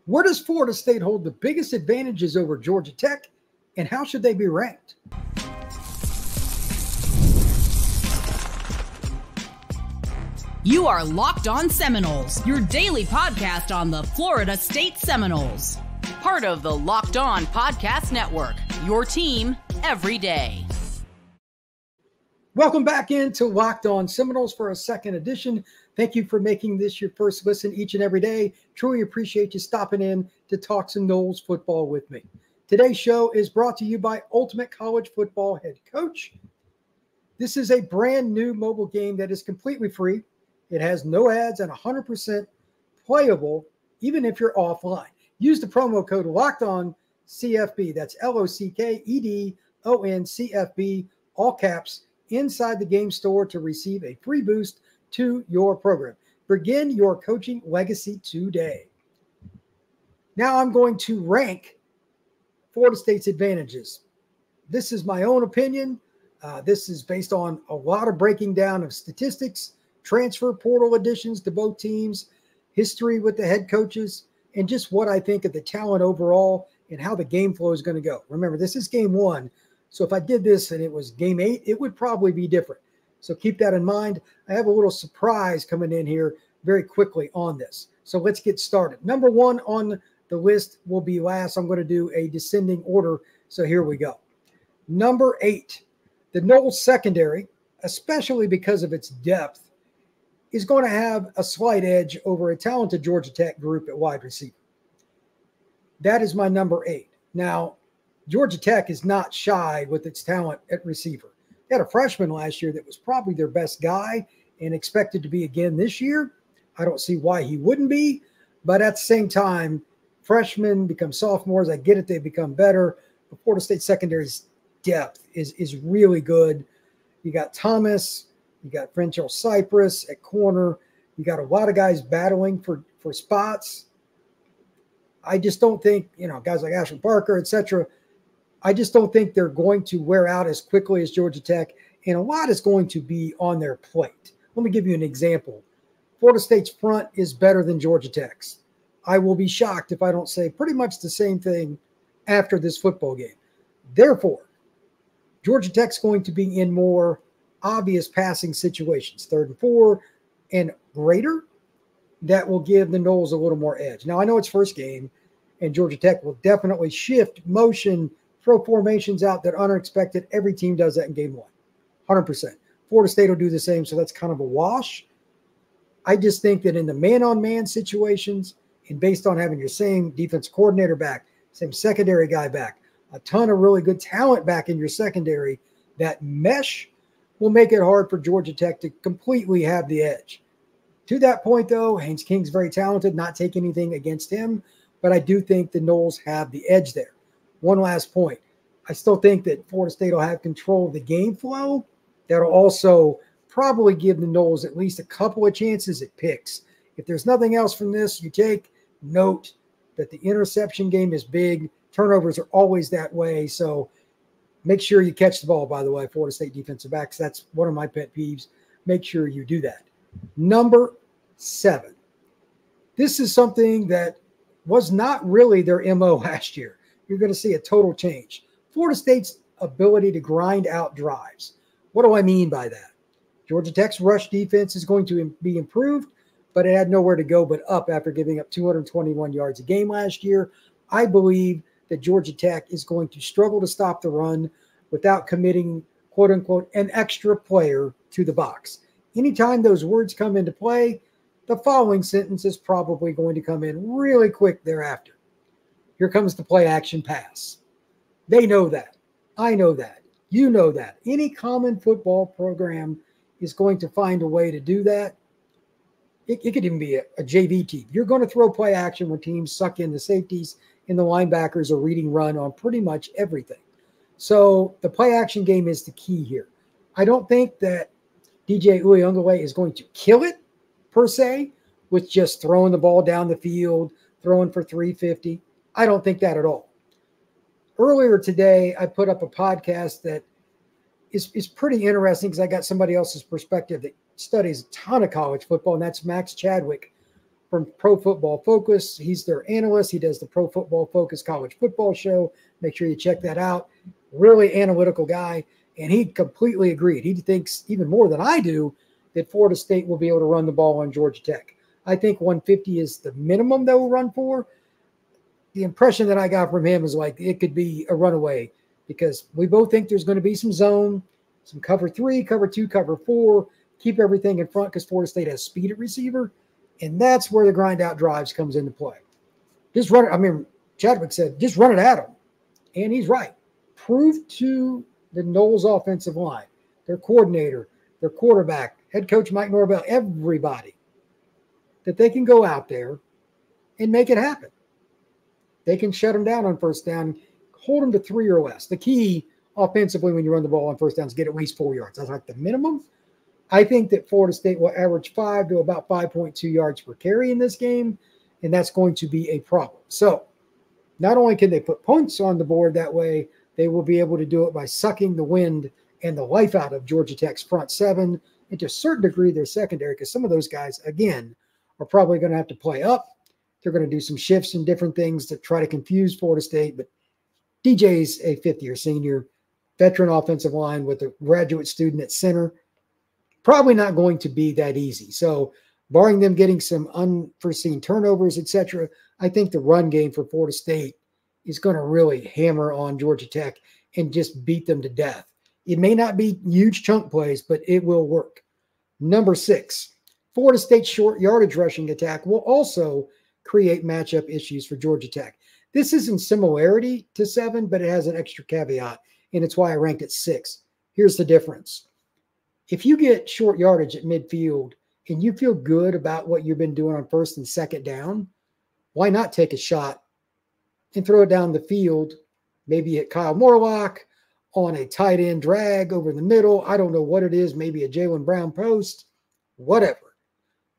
Where does Florida State hold the biggest advantages over Georgia Tech, and how should they be ranked? You are Locked On Seminoles, your daily podcast on the Florida State Seminoles. Part of the Locked On Podcast Network, your team every day. Welcome back into Locked On Seminoles for a second edition. Thank you for making this your first listen each and every day. Truly appreciate you stopping in to talk some Noles football with me. Today's show is brought to you by Ultimate College Football Head Coach. This is a brand new mobile game that is completely free. It has no ads and 100% playable, even if you're offline. Use the promo code LOCKEDONCFB. That's LOCKEDONCFB, all caps, inside the game store to receive a free boost to your program. Begin your coaching legacy today. Now I'm going to rank Florida State's advantages. This is my own opinion. This is based on a lot of breaking down of statistics, transfer portal additions to both teams, history with the head coaches, and just what I think of the talent overall and how the game flow is going to go. Remember, this is game 1. So if I did this and it was game 8, it would probably be different. So keep that in mind. I have a little surprise coming in here very quickly on this. So let's get started. Number 1 on the list will be last. I'm going to do a descending order. So here we go. Number 8, the Noles secondary, especially because of its depth, is going to have a slight edge over a talented Georgia Tech group at wide receiver. That is my number 8. Now, Georgia Tech is not shy with its talent at receiver. They had a freshman last year that was probably their best guy and expected to be again this year. I don't see why he wouldn't be, but at the same time, freshmen become sophomores. I get it, they become better. But Florida State secondary's depth is really good. You got Thomas, you got Frenchell Cypress at corner. You got a lot of guys battling for spots. I just don't think, guys like Ashton Parker, etc., I just don't think they're going to wear out as quickly as Georgia Tech, and a lot is going to be on their plate. Let me give you an example. Florida State's front is better than Georgia Tech's. I will be shocked if I don't say pretty much the same thing after this football game. Therefore, Georgia Tech's going to be in more obvious passing situations, 3rd and 4 and greater. That will give the Noles a little more edge. Now, I know it's first game, and Georgia Tech will definitely shift motion, throw formations out that are unexpected. Every team does that in game 1, 100%. Florida State will do the same, so that's kind of a wash. I just think that in the man-on-man situations, and based on having your same defense coordinator back, same secondary guy back, a ton of really good talent back in your secondary, that mesh will make it hard for Georgia Tech to completely have the edge. To that point, though, Haynes King's very talented, not take anything against him, but I do think the Noles have the edge there. One last point. I still think that Florida State will have control of the game flow. That'll also probably give the Noles at least a couple of chances at picks. If there's nothing else from this, you take note that the interception game is big. Turnovers are always that way. So make sure you catch the ball, by the way, Florida State defensive backs. That's one of my pet peeves. Make sure you do that. Number 7. This is something that was not really their MO last year. You're going to see a total change. Florida State's ability to grind out drives. What do I mean by that? Georgia Tech's rush defense is going to be improved, but it had nowhere to go but up after giving up 221 yards a game last year. I believe that Georgia Tech is going to struggle to stop the run without committing, quote unquote, an extra player to the box. Anytime those words come into play, the following sentence is probably going to come in really quick thereafter. Here comes the play action pass. They know that. I know that. You know that. Any common football program is going to find a way to do that. It could even be a JV team. You're going to throw play action when teams suck in the safeties and the linebackers are reading run on pretty much everything. So the play action game is the key here. I don't think that DJ Uiagalelei is going to kill it per se with just throwing the ball down the field, throwing for 350. I don't think that at all. Earlier today, I put up a podcast that is pretty interesting because I got somebody else's perspective that studies a ton of college football, and that's Max Chadwick from Pro Football Focus. He's their analyst. He does the Pro Football Focus college football show. Make sure you check that out. Really analytical guy, and he completely agreed. He thinks even more than I do that Florida State will be able to run the ball on Georgia Tech. I think 150 is the minimum they will run for. The impression that I got from him is like it could be a runaway because we both think there's going to be some zone, some cover 3, cover 2, cover 4, keep everything in front because Florida State has speed at receiver, and that's where the grind out drives comes into play. Just run it. I mean, Chadwick said, just run it at them, and he's right. Prove to the Noles offensive line, their coordinator, their quarterback, head coach Mike Norvell, everybody, that they can go out there and make it happen. They can shut them down on first down, hold them to 3 or less. The key offensively when you run the ball on first down is get at least 4 yards. That's like the minimum. I think that Florida State will average 5 to about 5.2 yards per carry in this game, and that's going to be a problem. So not only can they put points on the board that way, they will be able to do it by sucking the wind and the life out of Georgia Tech's front seven, and to a certain degree their secondary, because some of those guys, again, are probably going to have to play up. They're going to do some shifts and different things to try to confuse Florida State. But DJ's a fifth-year senior, veteran offensive line with a graduate student at center. Probably not going to be that easy. So barring them getting some unforeseen turnovers, etc., I think the run game for Florida State is going to really hammer on Georgia Tech and just beat them to death. It may not be huge chunk plays, but it will work. Number 6, Florida State's short yardage rushing attack will also create matchup issues for Georgia Tech. This is in similarity to 7, but it has an extra caveat, and it's why I ranked it 6. Here's the difference. If you get short yardage at midfield and you feel good about what you've been doing on first and second down, why not take a shot and throw it down the field, maybe at Kyle Morlock on a tight end drag over the middle. I don't know what it is, maybe a Jaylen Brown post, whatever.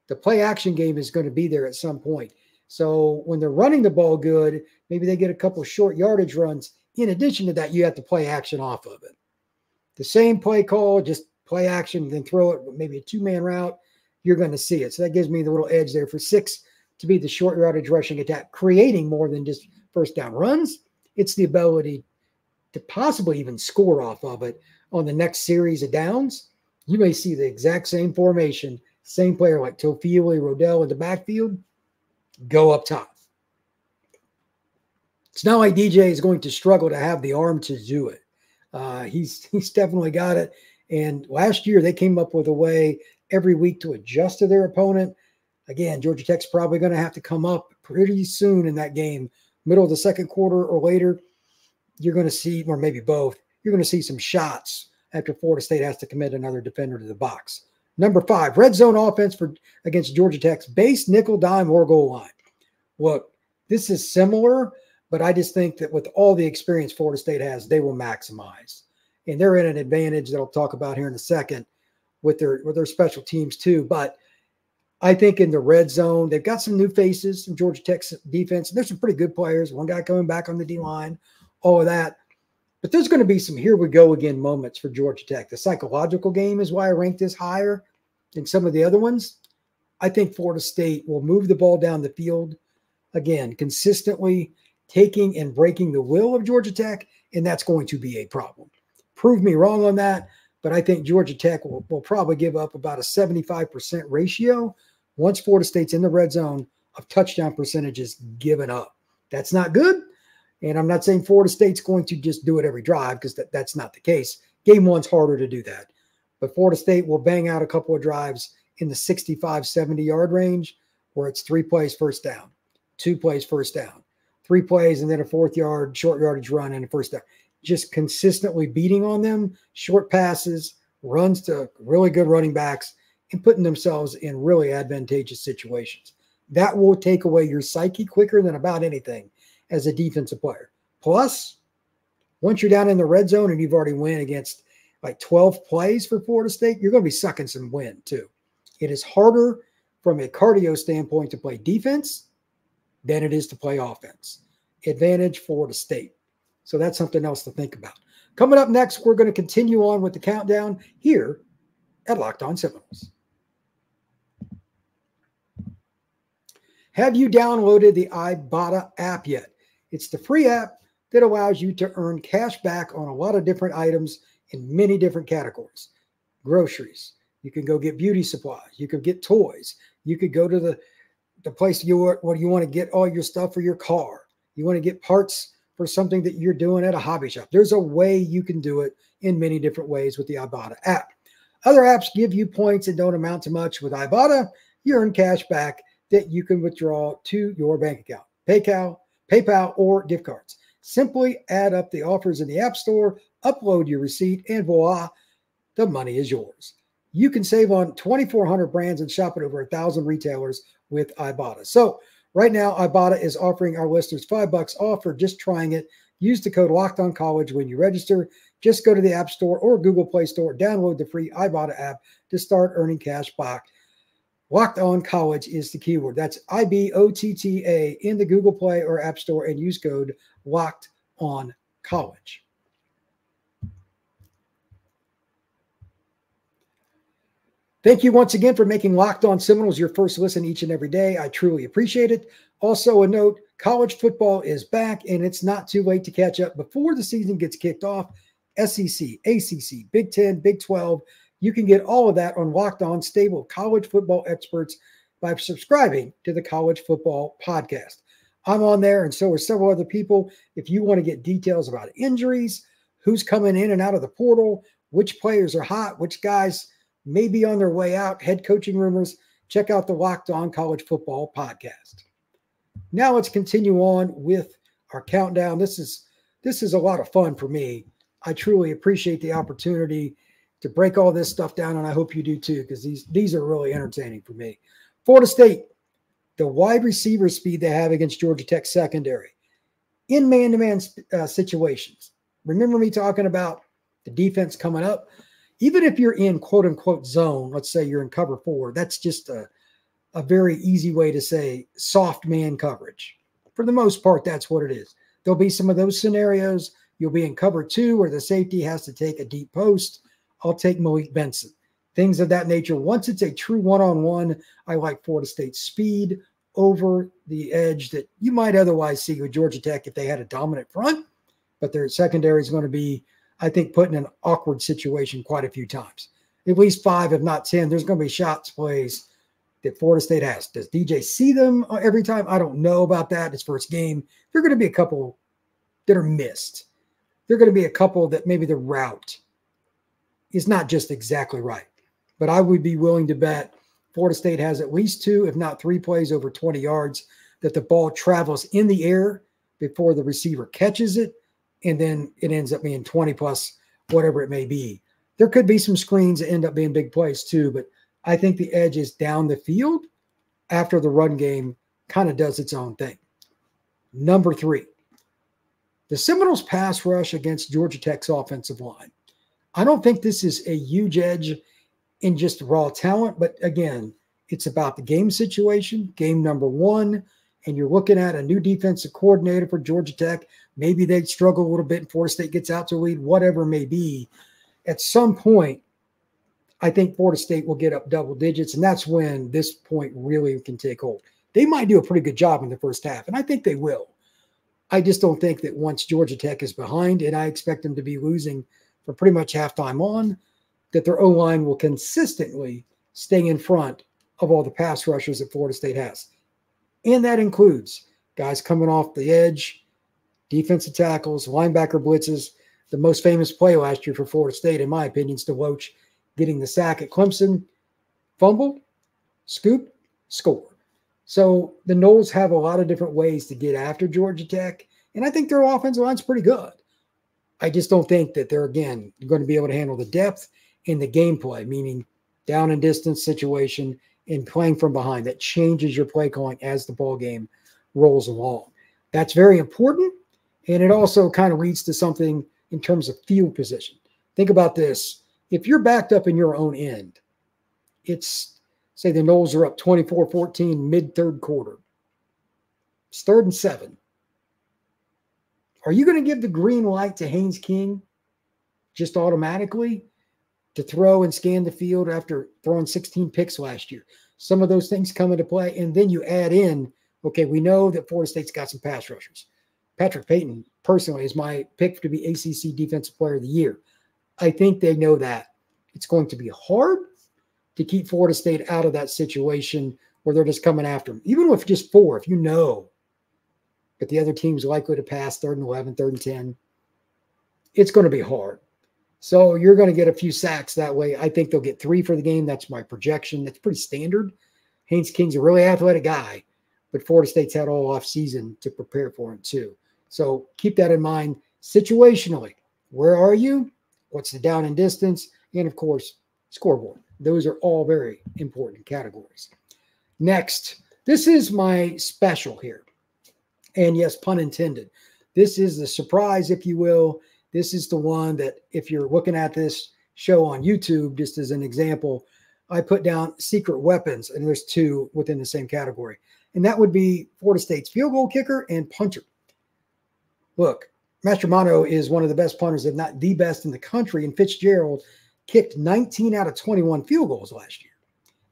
The play action game is going to be there at some point. So when they're running the ball good, maybe they get a couple short yardage runs. In addition to that, you have to play action off of it. The same play call, just play action, then throw it, maybe a 2-man route, you're going to see it. So that gives me the little edge there for 6 to be the short yardage rushing attack, creating more than just first down runs. It's the ability to possibly even score off of it on the next series of downs. You may see the exact same formation, same player like Tofioli, Rodell in the backfield, go up top. It's not like DJ is going to struggle to have the arm to do it. He's definitely got it. And last year they came up with a way every week to adjust to their opponent. Again, Georgia Tech's probably going to have to come up pretty soon in that game, middle of the second quarter or later. You're going to see, or maybe both, you're going to see some shots after Florida State has to commit another defender to the box. Number 5, red zone offense against Georgia Tech's base, nickel, dime, or goal line. Look, this is similar, but I just think that with all the experience Florida State has, they will maximize. And they're in an advantage that I'll talk about here in a second with their special teams too. But I think in the red zone, they've got some new faces in Georgia Tech's defense. There's some pretty good players. One guy coming back on the D-line, all of that. But there's going to be some here we go again moments for Georgia Tech. The psychological game is why I ranked this higher than some of the other ones. I think Florida State will move the ball down the field, again, consistently taking and breaking the will of Georgia Tech, and that's going to be a problem. Prove me wrong on that, but I think Georgia Tech will probably give up about a 75% ratio once Florida State's in the red zone of touchdown percentages given up. That's not good, and I'm not saying Florida State's going to just do it every drive because that's not the case. Game 1's harder to do that, but Florida State will bang out a couple of drives in the 65, 70-yard range where it's 3 plays first down, 2 plays first down, 3 plays, and then a 4th yard, short yardage run and a first down. Just consistently beating on them, short passes, runs to really good running backs, and putting themselves in really advantageous situations. That will take away your psyche quicker than about anything as a defensive player. Plus, once you're down in the red zone and you've already won against like 12 plays for Florida State, you're going to be sucking some wind too. It is harder from a cardio standpoint to play defense than it is to play offense. Advantage Florida State. So that's something else to think about. Coming up next, we're going to continue on with the countdown here at Locked On Seminoles. Have you downloaded the Ibotta app yet? It's the free app that allows you to earn cash back on a lot of different items in many different categories. Groceries. You can go get beauty supplies. You could get toys. You could go to the place you want to get all your stuff for your car. You want to get parts for something that you're doing at a hobby shop. There's a way you can do it in many different ways with the Ibotta app. Other apps give you points and don't amount to much. With Ibotta, you earn cash back that you can withdraw to your bank account, PayPal, or gift cards. Simply add up the offers in the App Store, upload your receipt, and voila, the money is yours. You can save on 2,400 brands and shop at over 1,000 retailers with Ibotta. So right now, Ibotta is offering our listeners $5 off for just trying it. Use the code LOCKEDONCollege when you register. Just go to the App Store or Google Play Store, download the free Ibotta app to start earning cash back. Locked On College is the keyword. That's IBOTTA in the Google Play or App Store, and use code Locked On College. Thank you once again for making Locked On Seminoles your first listen each and every day. I truly appreciate it. Also, a note, college football is back, and it's not too late to catch up before the season gets kicked off. SEC, ACC, Big 10, Big 12. You can get all of that on Locked On, stable college football experts, by subscribing to the College Football Podcast. I'm on there, and so are several other people. If you want to get details about injuries, who's coming in and out of the portal, which players are hot, which guys may be on their way out, head coaching rumors, check out the Locked On College Football Podcast. Now let's continue on with our countdown. This is a lot of fun for me. I truly appreciate the opportunity to break all this stuff down, and I hope you do too, because these are really entertaining for me. Florida State, the wide receiver speed they have against Georgia Tech secondary in man-to-man situations. Remember me talking about the defense coming up? Even if you're in quote-unquote zone, let's say you're in cover 4, that's just a very easy way to say soft man coverage. For the most part, that's what it is. There'll be some of those scenarios. You'll be in cover 2 where the safety has to take a deep post. I'll take Malik Benson. Things of that nature. Once it's a true one-on-one, I like Florida State's speed over the edge that you might otherwise see with Georgia Tech if they had a dominant front. But their secondary is going to be, I think, put in an awkward situation quite a few times. At least 5, if not 10. There's going to be shots, plays that Florida State has. Does DJ see them every time? I don't know about that. His first game. There are going to be a couple that are missed. There are going to be a couple that maybe the route is not just exactly right. But I would be willing to bet Florida State has at least 2, if not 3 plays over 20 yards, that the ball travels in the air before the receiver catches it, and then it ends up being 20 plus whatever it may be. There could be some screens that end up being big plays too, but I think the edge is down the field after the run game kind of does its own thing. Number 3, the Seminoles pass rush against Georgia Tech's offensive line. I don't think this is a huge edge in just raw talent, but again, it's about the game situation, game number 1, and you're looking at a new defensive coordinator for Georgia Tech. Maybe they struggle a little bit and Florida State gets out to a lead, whatever it may be. At some point, I think Florida State will get up double digits, and that's when this point really can take hold. They might do a pretty good job in the first half, and I think they will. I just don't think that once Georgia Tech is behind, and I expect them to be losing from pretty much halftime on, that their O-line will consistently stay in front of all the pass rushers that Florida State has. And that includes guys coming off the edge, defensive tackles, linebacker blitzes. The most famous play last year for Florida State, in my opinion, is DeLoach getting the sack at Clemson, fumble, scoop, score. So the Noles have a lot of different ways to get after Georgia Tech, and I think their offensive line's pretty good. I just don't think that they're, again, going to be able to handle the depth in the gameplay, meaning down and distance situation and playing from behind. That changes your play calling as the ball game rolls along. That's very important, and it also kind of leads to something in terms of field position. Think about this. If you're backed up in your own end, it's, say the Noles are up 24-14 mid-third quarter. It's 3rd and 7. Are you going to give the green light to Haynes King just automatically to throw and scan the field after throwing 16 picks last year? Some of those things come into play, and then you add in Okay, we know that Florida State's got some pass rushers. Patrick Payton, personally, is my pick to be ACC Defensive Player of the Year. I think they know that. It's going to be hard to keep Florida State out of that situation where they're just coming after them. Even with just 4, if you know that the other team's likely to pass 3rd and 11, 3rd and 10, it's going to be hard. So you're going to get a few sacks that way. I think they'll get 3 for the game. That's my projection. That's pretty standard. Haynes King's a really athletic guy, but Florida State's had all off season to prepare for him too. So keep that in mind. Situationally, where are you? What's the down and distance? And of course, scoreboard. Those are all very important categories. Next, this is my special here. And yes, pun intended. This is the surprise, if you will. This is the one that if you're looking at this show on YouTube, just as an example, I put down secret weapons, and there's 2 within the same category. And that would be Florida State's field goal kicker and punter. Look, Mastromanno is one of the best punters, if not the best in the country, and Fitzgerald kicked 19 out of 21 field goals last year.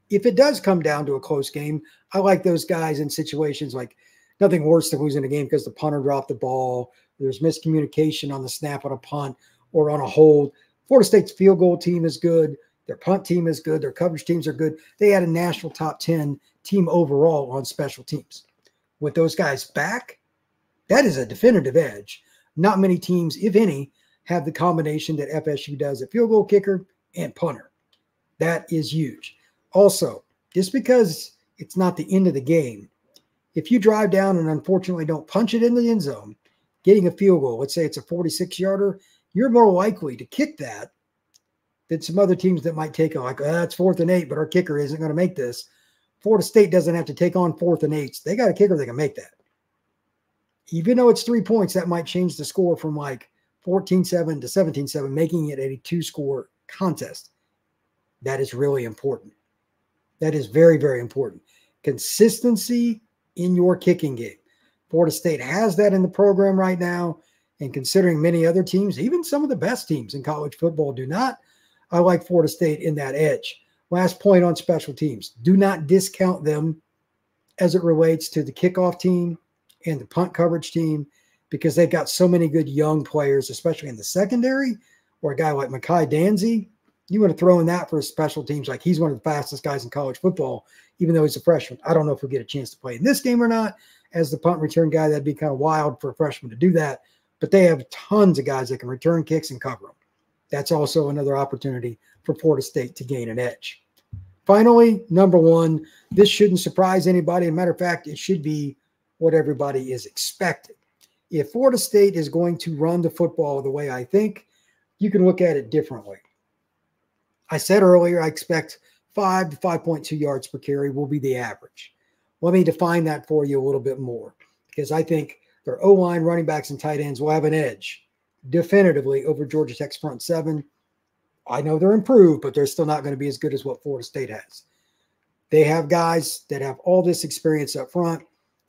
If it does come down to a close game, I like those guys in situations like nothing worse than losing a game because the punter dropped the ball, there's miscommunication on the snap on a punt or on a hold. Florida State's field goal team is good. Their punt team is good. Their coverage teams are good. They had a national top 10 team overall on special teams. With those guys back, that is a definitive edge. Not many teams, if any, have the combination that FSU does at field goal kicker and punter. That is huge. Also, just because it's not the end of the game, if you drive down and unfortunately don't punch it in the end zone, getting a field goal, let's say it's a 46-yarder, you're more likely to kick that than some other teams that might take it like, it's 4th and 8, but our kicker isn't going to make this. Florida State doesn't have to take on 4th and 8s. They got a kicker that can make that. Even though it's 3 points, that might change the score from like 14-7 to 17-7, making it a 2-score contest. That is really important. That is very, very important. Consistency in your kicking game. Florida State has that in the program right now, and considering many other teams, even some of the best teams in college football do not, I like Florida State in that edge. Last point on special teams. Do not discount them as it relates to the kickoff team and the punt coverage team, because they've got so many good young players, especially in the secondary, or a guy like Mekhi Danzy. You want to throw in that for special teams. Like, he's one of the fastest guys in college football, even though he's a freshman. I don't know if he'll get a chance to play in this game or not. As the punt return guy, that'd be kind of wild for a freshman to do that. But they have tons of guys that can return kicks and cover them. That's also another opportunity for Florida State to gain an edge. Finally, number 1, this shouldn't surprise anybody. As a matter of fact, it should be what everybody is expecting. If Florida State is going to run the football the way I think, you can look at it differently. I said earlier, I expect 5 to 5.2 yards per carry will be the average. Let me define that for you a little bit more, because I think their O-line, running backs, and tight ends will have an edge definitively over Georgia Tech's front 7. I know they're improved, but they're still not going to be as good as what Florida State has. They have guys that have all this experience up front.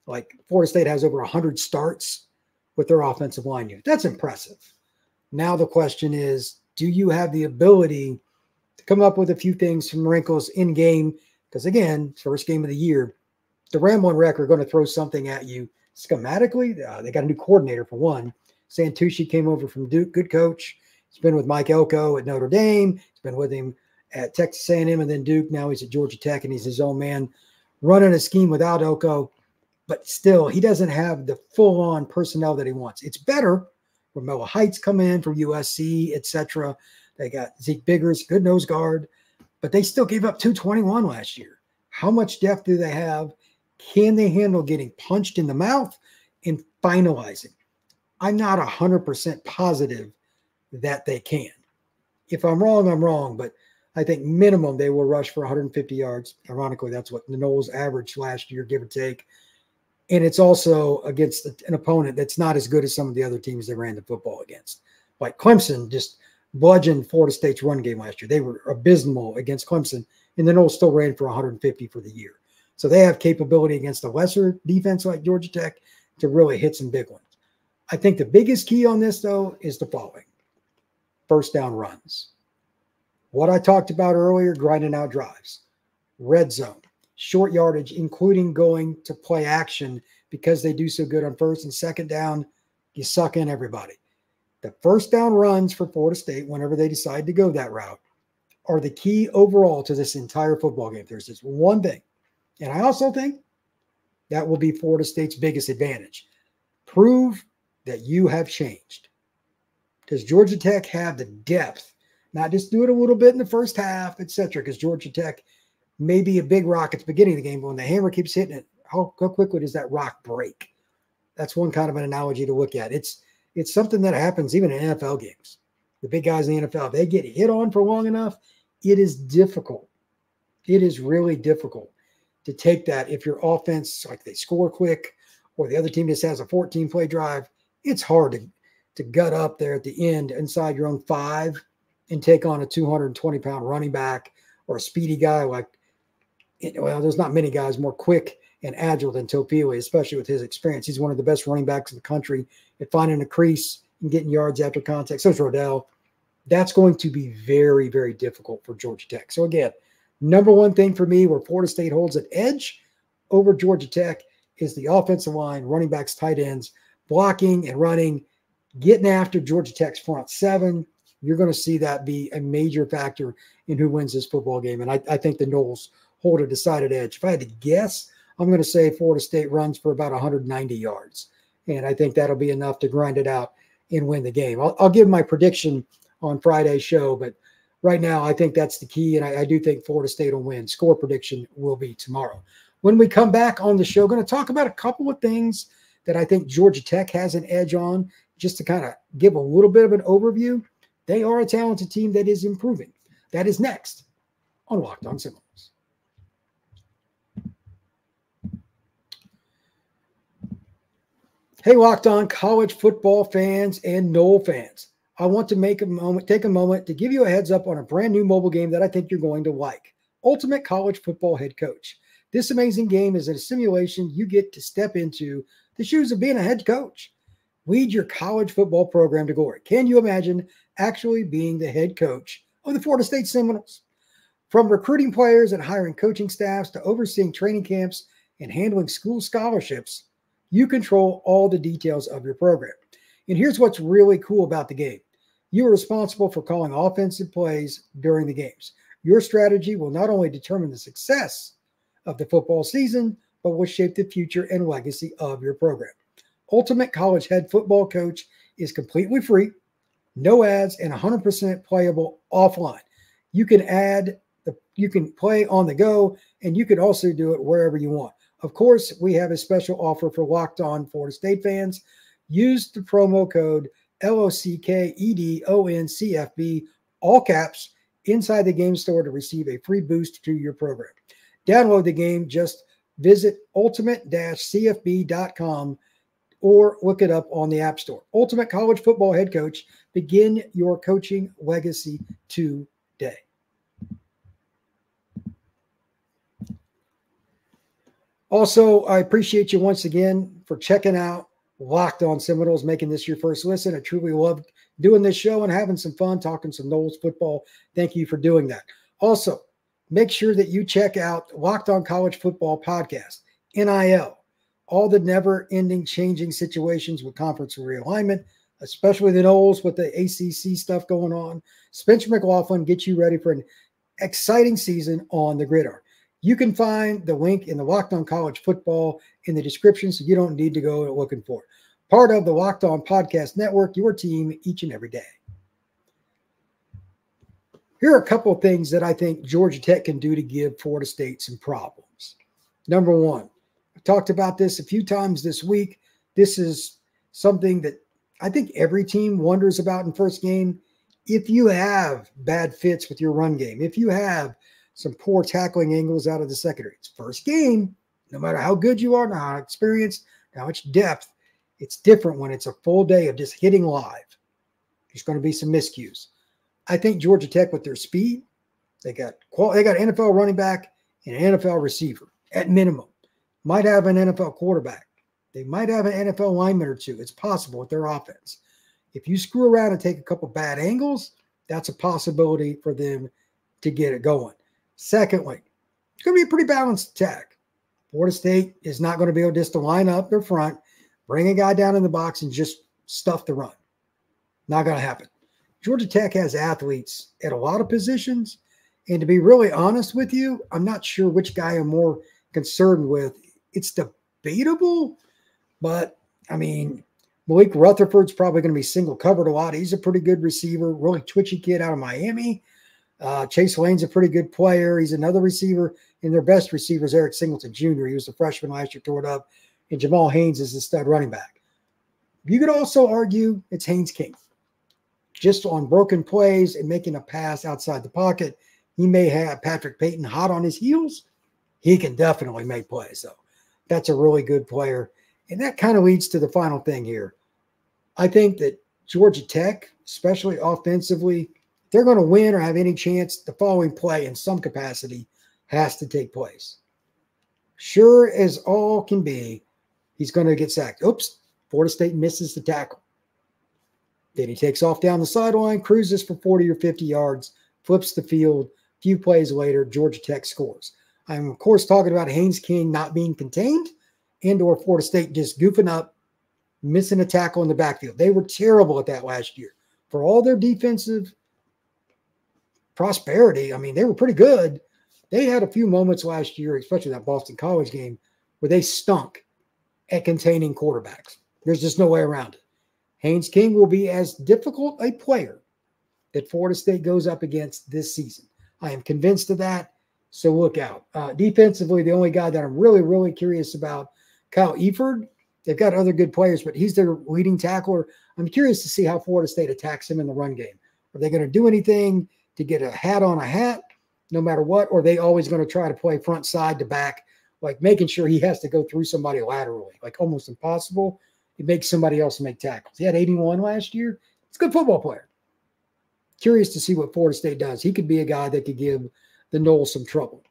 Like, Florida State has over 100 starts with their offensive line unit. That's impressive. Now the question is, do you have the ability to come up with a few things, some wrinkles in game? Because again, first game of the year, the Ramblin' Wreck are going to throw something at you schematically. They got a new coordinator for one. Santucci came over from Duke, good coach. He's been with Mike Elko at Notre Dame. He's been with him at Texas A&M and then Duke. Now he's at Georgia Tech, and he's his own man running a scheme without Elko. But still, he doesn't have the full-on personnel that he wants. It's better when Mella Heights come in from USC, etc. They got Zeke Biggers, good nose guard, but they still gave up 221 last year. How much depth do they have? Can they handle getting punched in the mouth and finalizing? I'm not 100% positive that they can. If I'm wrong, I'm wrong, but I think minimum they will rush for 150 yards. Ironically, that's what the Noles averaged last year, give or take. And it's also against an opponent that's not as good as some of the other teams they ran the football against. Like Clemson just bludgeoned Florida State's run game last year. They were abysmal against Clemson, and the Noles still ran for 150 for the year. So they have capability against a lesser defense like Georgia Tech to really hit some big ones. I think the biggest key on this, though, is the following. First down runs. What I talked about earlier, grinding out drives. Red zone. short yardage, including going to play action because they do so good on first and second down. You suck in everybody. The first down runs for Florida State, whenever they decide to go that route, are the key overall to this entire football game. There's just one thing. And I also think that will be Florida State's biggest advantage. Prove that you have changed. Does Georgia Tech have the depth? Not just do it a little bit in the first half, etc. Because Georgia Tech may be a big rock at the beginning of the game, but when the hammer keeps hitting it, how quickly does that rock break? That's one kind of an analogy to look at. It's something that happens even in NFL games. The big guys in the NFL, if they get hit on for long enough, it is difficult. It is really difficult to take that. If your offense, like they score quick, or the other team just has a 14-play drive, it's hard to gut up there at the end inside your own 5 and take on a 220-pound running back or a speedy guy like, well, there's not many guys more quick and agile than Topili, especially with his experience. He's one of the best running backs in the country at finding a crease and getting yards after contact. So is Rodell. That's going to be very, very difficult for Georgia Tech. So again, number one thing for me where Florida State holds an edge over Georgia Tech is the offensive line, running backs, tight ends, blocking and running, getting after Georgia Tech's front 7. You're going to see that be a major factor in who wins this football game. And I think the Noles hold a decided edge. If I had to guess, I'm going to say Florida State runs for about 190 yards. And I think that'll be enough to grind it out and win the game. I'll give my prediction on Friday's show, but right now I think that's the key. And I do think Florida State will win. Score prediction will be tomorrow. When we come back on the show, going to talk about a couple of things that I think Georgia Tech has an edge on, just to kind of give a little bit of an overview. They are a talented team that is improving. That is next on Locked On Seminoles. Hey, Locked On college football fans and Nole fans. I want to take a moment to give you a heads up on a brand new mobile game that I think you're going to like. Ultimate College Football Head Coach. This amazing game is a simulation you get to step into the shoes of being a head coach. Lead your college football program to glory. Can you imagine actually being the head coach of the Florida State Seminoles? From recruiting players and hiring coaching staffs to overseeing training camps and handling school scholarships, you control all the details of your program. And here's what's really cool about the game. You are responsible for calling offensive plays during the games. Your strategy will not only determine the success of the football season, but will shape the future and legacy of your program. Ultimate College Head Football Coach is completely free, no ads, and 100% playable offline. You can play on the go, and you can also do it wherever you want. Of course, we have a special offer for Locked On Florida State fans. Use the promo code LOCKEDONCFB, all caps, inside the game store to receive a free boost to your program. Download the game. Just visit ultimate-cfb.com or look it up on the App Store. Ultimate College Football Head Coach. Begin your coaching legacy today. Also, I appreciate you once again for checking out Locked On Seminoles, making this your first listen. I truly love doing this show and having some fun, talking some Noles football. Thank you for doing that. Also, make sure that you check out Locked On College Football Podcast, NIL, all the never-ending changing situations with conference realignment, especially the Noles with the ACC stuff going on. Spencer McLaughlin gets you ready for an exciting season on the gridiron. You can find the link in the Locked On College Football in the description, so you don't need to go looking for it. Part of the Locked On Podcast Network, your team each and every day. Here are a couple of things that I think Georgia Tech can do to give Florida State some problems. Number one, I've talked about this a few times this week. This is something that I think every team wonders about in first game. If you have bad fits with your run game, if you have some poor tackling angles out of the secondary, it's first game. No matter how good you are, how experienced, how much depth, it's different when it's a full day of just hitting live. There's going to be some miscues. I think Georgia Tech, with their speed, they got NFL running back and an NFL receiver at minimum. Might have an NFL quarterback. They might have an NFL lineman or two. It's possible with their offense. If you screw around and take a couple bad angles, that's a possibility for them to get it going. Secondly, It's going to be a pretty balanced attack. Florida State is not going to be able just to line up their front, bring a guy down in the box, and just stuff the run. Not going to happen. Georgia Tech has athletes at a lot of positions. And to be really honest with you, I'm not sure which guy I'm more concerned with. It's debatable, but I mean, Malik Rutherford's probably going to be single covered a lot. He's a pretty good receiver, really twitchy kid out of Miami. Chase Lane's a pretty good player. He's another receiver, and their best receiver is Eric Singleton Jr. He was a freshman last year, tore it up, and Jamal Haynes is the stud running back. You could also argue it's Haynes King. Just on broken plays and making a pass outside the pocket, he may have Patrick Payton hot on his heels. He can definitely make plays, though. That's a really good player. And that kind of leads to the final thing here. I think that Georgia Tech, especially offensively, if they're going to win or have any chance, the following play in some capacity has to take place. Sure as all can be, he's going to get sacked. Oops, Florida State misses the tackle. Then he takes off down the sideline, cruises for 40 or 50 yards, flips the field. A few plays later, Georgia Tech scores. I'm, of course, talking about Haynes King not being contained and or Florida State just goofing up, missing a tackle in the backfield. They were terrible at that last year. For all their defensive prosperity, I mean, they were pretty good. They had a few moments last year, especially that Boston College game, where they stunk at containing quarterbacks. There's just no way around it. Haynes King will be as difficult a player that Florida State goes up against this season. I am convinced of that, so look out. Defensively, the only guy that I'm really, really curious about, Kyle Eford. They've got other good players, but he's their leading tackler. I'm curious to see how Florida State attacks him in the run game. Are they going to do anything to get a hat on a hat no matter what, or are they always going to try to play front side to back, like making sure he has to go through somebody laterally, like almost impossible? It makes somebody else make tackles. He had 81 last year. He's a good football player. Curious to see what Florida State does. He could be a guy that could give the Noles some trouble.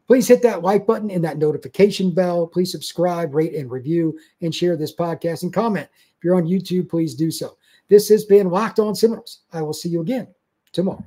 Please hit that like button and that notification bell. Please subscribe, rate, and review, and share this podcast and comment. If you're on YouTube, please do so. This has been Locked On Seminoles. I will see you again tomorrow.